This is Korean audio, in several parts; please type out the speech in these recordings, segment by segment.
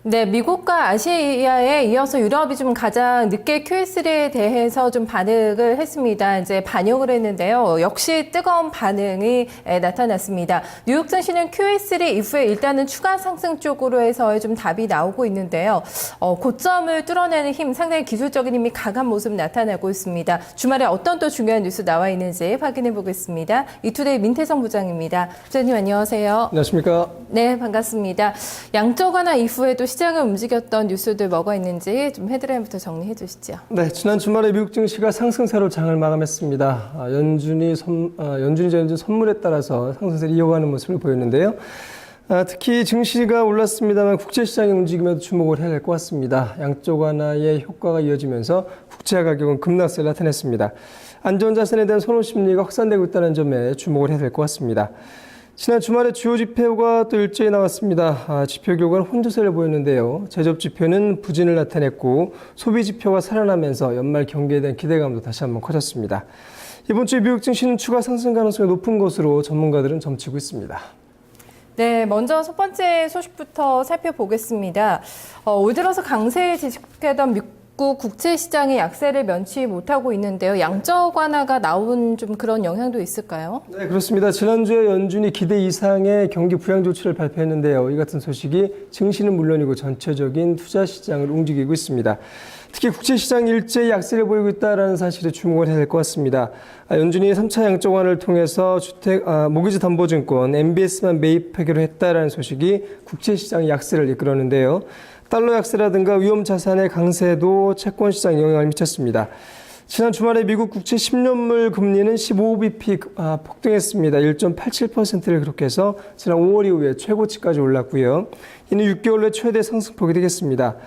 네, 미국과 아시아에 이어서 유럽이 좀 가장 늦게 QE3에 대해서 좀 반응을 했습니다. 이제 반영을 했는데요. 역시 뜨거운 반응이 나타났습니다. 뉴욕 증시는 QE3 이후에 일단은 추가 상승 쪽으로 해서의 좀 답이 나오고 있는데요. 고점을 뚫어내는 힘, 상당히 기술적인 힘이 강한 모습 나타나고 있습니다. 주말에 어떤 또 중요한 뉴스 나와 있는지 확인해 보겠습니다. 이투데이 민태성 부장입니다. 부장님 안녕하세요. 안녕하십니까? 네, 반갑습니다. 양적 완화 이후에도 시장을 움직였던 뉴스들 뭐가 있는지 좀 헤드라인부터 정리해 주시죠. 네, 지난 주말에 미국 증시가 상승세로 장을 마감했습니다. 연준이 전해준 선물에 따라서 상승세를 이어가는 모습을 보였는데요. 특히 증시가 올랐습니다만 국제시장의 움직임에도 주목을 해야 될 것 같습니다. 양적 완화의 효과가 이어지면서 국채 가격은 급락세를 나타냈습니다. 안전자산에 대한 선호 심리가 확산되고 있다는 점에 주목을 해야 될 것 같습니다. 지난 주말에 주요 지표가 또 일제히 나왔습니다. 지표 결과는 혼조세를 보였는데요. 제조업 지표는 부진을 나타냈고 소비 지표가 살아나면서 연말 경기에 대한 기대감도 다시 한번 커졌습니다. 이번 주 미국 증시는 추가 상승 가능성이 높은 것으로 전문가들은 점치고 있습니다. 네, 먼저 첫 번째 소식부터 살펴보겠습니다. 올 들어서 강세에 지속되던 미국 국채 시장의 약세를 면치 못하고 있는데요. 양적 완화가 나온 좀 그런 영향도 있을까요? 네, 그렇습니다. 지난주에 연준이 기대 이상의 경기 부양 조치를 발표했는데요. 이 같은 소식이 증시는 물론이고 전체적인 투자 시장을 움직이고 있습니다. 특히 국채 시장이 일제히 약세를 보이고 있다는 사실에 주목을 해야 될 것 같습니다. 연준이 3차 양적 완화를 통해서 모기지 담보증권 MBS만 매입하기로 했다는 소식이 국채 시장의 약세를 이끌었는데요. 달러 약세라든가 위험 자산의 강세도 채권 시장에 영향을 미쳤습니다. 지난 주말에 미국 국채 10년물 금리는 15bp 폭등했습니다. 1.87%를 기록해서 지난 5월 이후에 최고치까지 올랐고요. 이는 6개월 내 최대 상승폭이 되겠습니다.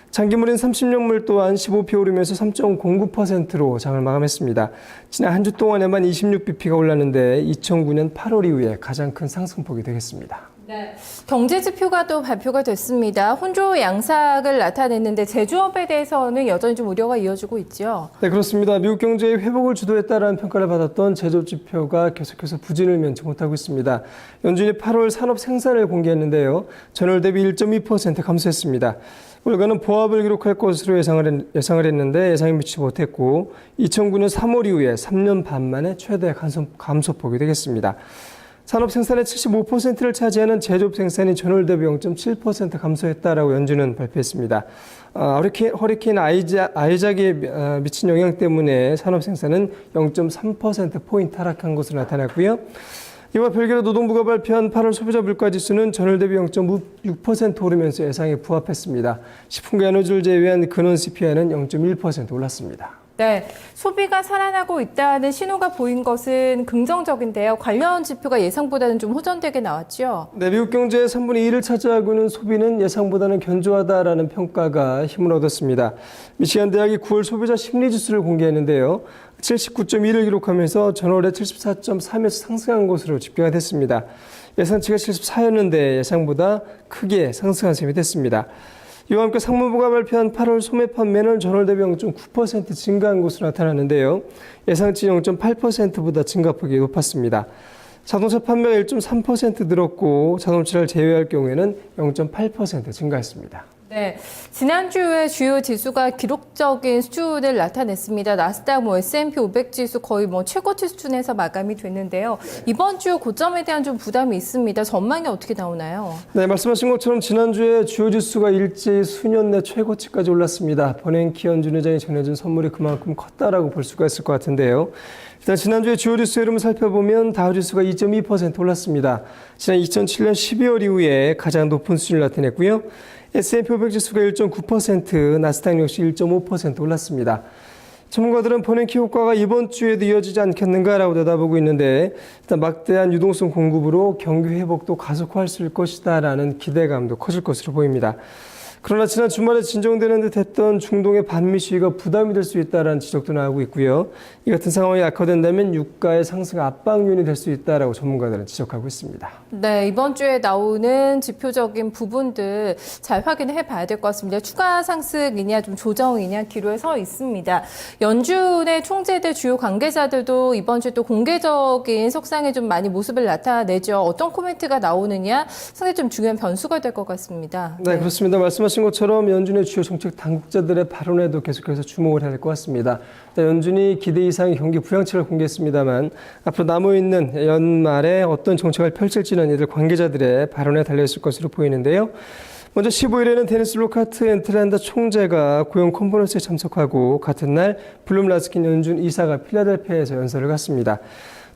장기물인 30년물 또한 15p 오르면서 3.09%로 장을 마감했습니다. 지난 한 주 동안에만 26bp가 올랐는데 2009년 8월 이후에 가장 큰 상승폭이 되겠습니다. 네. 경제 지표가 또 발표가 됐습니다. 혼조 양상을 나타냈는데 제조업에 대해서는 여전히 좀 우려가 이어지고 있죠. 네, 그렇습니다. 미국 경제의 회복을 주도했다라는 평가를 받았던 제조업 지표가 계속해서 부진을 면치 못하고 있습니다. 연준이 8월 산업 생산을 공개했는데요. 전월 대비 1.2% 감소했습니다. 월가는 보합을 기록할 것으로 예상을 했는데 예상에 미치지 못했고 2009년 3월 이후에 3년 반 만에 최대 감소폭이 되겠습니다. 산업 생산의 75%를 차지하는 제조업 생산이 전월 대비 0.7% 감소했다라고 연준은 발표했습니다. 허리케인 아이작에 미친 영향 때문에 산업 생산은 0.3%포인트 하락한 것으로 나타났고요. 이와 별개로 노동부가 발표한 8월 소비자 물가지수는 전월 대비 0.6% 오르면서 예상에 부합했습니다. 식품과 에너지를 제외한 근원 CPI는 0.1% 올랐습니다. 네, 소비가 살아나고 있다는 신호가 보인 것은 긍정적인데요. 관련 지표가 예상보다는 좀 호전되게 나왔죠. 네, 미국 경제의 3분의 1을 차지하고 있는 소비는 예상보다는 견조하다라는 평가가 힘을 얻었습니다. 미시간 대학이 9월 소비자 심리지수를 공개했는데요. 79.1을 기록하면서 전월에 74.3에서 상승한 것으로 집계가 됐습니다. 예상치가 74였는데 예상보다 크게 상승한 셈이 됐습니다. 이와 함께 상무부가 발표한 8월 소매 판매는 전월 대비 0.9% 증가한 것으로 나타났는데요. 예상치 0.8%보다 증가폭이 높았습니다. 자동차 판매가 1.3% 늘었고 자동차를 제외할 경우에는 0.8% 증가했습니다. 네, 지난주에 주요 지수가 기록적인 수준을 나타냈습니다. 나스닥, S&P 500 지수 거의 최고치 수준에서 마감이 됐는데요. 이번 주 고점에 대한 좀 부담이 있습니다. 전망이 어떻게 나오나요? 네, 말씀하신 것처럼 지난주에 주요 지수가 일제히 수년 내 최고치까지 올랐습니다. 버냉키 연준 의장이 전해준 선물이 그만큼 컸다라고 볼 수가 있을 것 같은데요. 일단 지난주에 주요 지수 흐름을 살펴보면 다우지수가 2.2% 올랐습니다. 지난 2007년 12월 이후에 가장 높은 수준을 나타냈고요. S&P 500 지수가 1.9%, 나스닥 역시 1.5% 올랐습니다. 전문가들은 버냉키 효과가 이번 주에도 이어지지 않겠는가라고 내다보고 있는데 일단 막대한 유동성 공급으로 경기 회복도 가속화할 수 있을 것이다라는 기대감도 커질 것으로 보입니다. 그러나 지난 주말에 진정되는 듯 했던 중동의 반미 시위가 부담이 될 수 있다는 지적도 나오고 있고요. 이 같은 상황이 악화된다면 유가의 상승 압박 요인이 될 수 있다라고 전문가들은 지적하고 있습니다. 네, 이번 주에 나오는 지표적인 부분들 잘 확인해 봐야 될 것 같습니다. 추가 상승이냐 좀 조정이냐 기로에 서 있습니다. 연준의 총재들 주요 관계자들도 이번 주에 또 공개적인 석상에 좀 많이 모습을 나타내죠. 어떤 코멘트가 나오느냐 상당히 좀 중요한 변수가 될 것 같습니다. 네, 그렇습니다. 말씀하신 말씀하신 것처럼 연준의 주요 정책 당국자들의 발언에도 계속해서 주목을 해야 될 것 같습니다. 연준이 기대 이상의 경기 부양책을 공개했습니다만 앞으로 남아있는 연말에 어떤 정책을 펼칠지는 이들 관계자들의 발언에 달려있을 것으로 보이는데요. 먼저 15일에는 데니스 로카트 엔트랜다 총재가 고용 컨퍼런스에 참석하고 같은 날 블룸 라스킨 연준 이사가 필라델피아에서 연설을 갔습니다.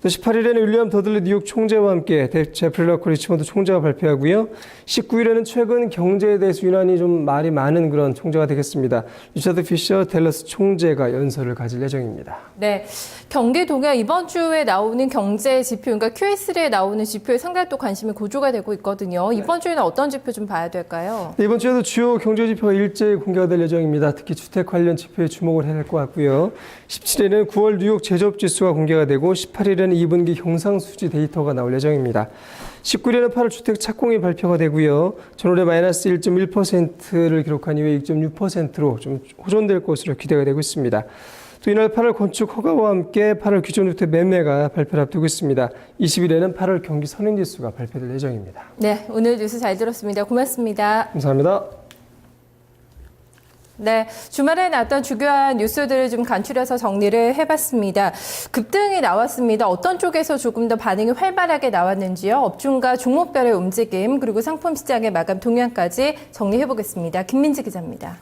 또 18일에는 윌리엄 더들리 뉴욕 총재와 함께 제프리 러커 리치먼드 총재가 발표하고요. 19일에는 최근 경제에 대해서 유난히 좀 말이 많은 그런 총재가 되겠습니다. 리처드 피셔 댈러스 총재가 연설을 가질 예정입니다. 네, 경기 동향 이번 주에 나오는 경제 지표, 그러니까 QS3에 나오는 지표에 상당히 또 관심이 고조가 되고 있거든요. 이번 주에는 어떤 지표 좀 봐야 될까요? 네, 이번 주에도 주요 경제 지표가 일제히 공개가 될 예정입니다. 특히 주택 관련 지표에 주목을 해야 될 것 같고요. 17일에는 9월 뉴욕 제조업 지수가 공개가 되고 18일에는 2분기 경상수지 데이터가 나올 예정입니다. 19일에는 8월 주택 착공이 발표가 되고요. 전월에 마이너스 1.1%를 기록한 이후에 2.6%로 좀 호전될 것으로 기대가 되고 있습니다. 또 이날 8월 건축 허가와 함께 8월 기존주택 매매가 발표를 앞두고 있습니다. 20일에는 8월 경기 선행지수가 발표될 예정입니다. 네, 오늘 뉴스 잘 들었습니다. 고맙습니다. 감사합니다. 네, 주말에 나왔던 주요한 뉴스들을 좀 간추려서 정리를 해봤습니다. 급등이 나왔습니다. 어떤 쪽에서 조금 더 반응이 활발하게 나왔는지요. 업종과 종목별의 움직임 그리고 상품 시장의 마감 동향까지 정리해보겠습니다. 김민지 기자입니다.